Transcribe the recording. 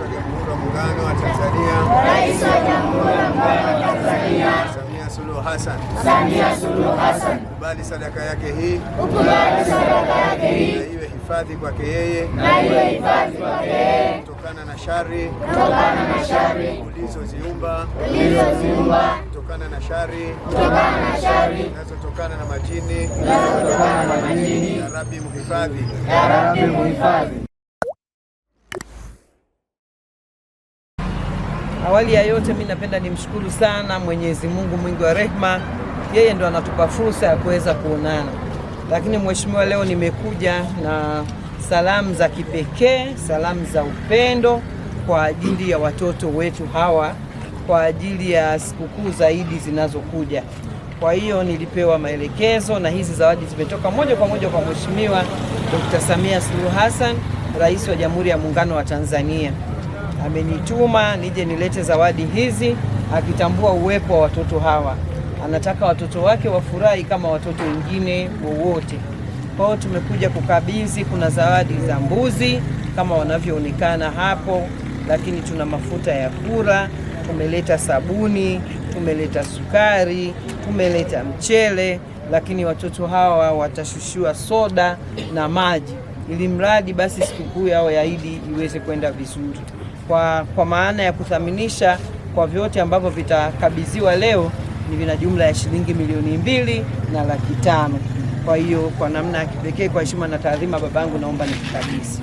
wa Jamhuri ya Muungano wa Tanzania, Rais wa Jamhuri ya Muungano wa Tanzania Samia Suluhu Hassan, kubali sadaka yake hii, na iwe hifadhi kwake yeye, kutokana na shari ulizoziumba, kutokana na shari zinazotokana na majini. Ya Rabbi muhifadhi. Awali ya yote mimi napenda nimshukuru sana Mwenyezi Mungu mwingi wa rehema, yeye ndo anatupa fursa ya kuweza kuonana. Lakini mheshimiwa, leo nimekuja na salamu za kipekee, salamu za upendo kwa ajili ya watoto wetu hawa, kwa ajili ya sikukuu zaidi zinazokuja. Kwa hiyo nilipewa maelekezo na hizi zawadi zimetoka moja kwa moja kwa Mheshimiwa Dr. Samia Suluhu Hassan, Rais wa Jamhuri ya Muungano wa Tanzania. Amenituma nije nilete zawadi hizi, akitambua uwepo wa watoto hawa. Anataka watoto wake wafurahi kama watoto wengine wowote. Kwa hiyo tumekuja kukabidhi, kuna zawadi za mbuzi kama wanavyoonekana hapo, lakini tuna mafuta ya kula, tumeleta sabuni, tumeleta sukari, tumeleta mchele, lakini watoto hawa watashushiwa soda na maji, ili mradi basi sikukuu yao ya Idi iweze kwenda vizuri. Kwa maana ya kuthaminisha kwa vyote ambavyo vitakabidhiwa leo ni vina jumla ya shilingi milioni 2,500,000. Kwa hiyo kwa namna ya kipekee, kwa heshima na taadhima, babangu, naomba nikukabidhi.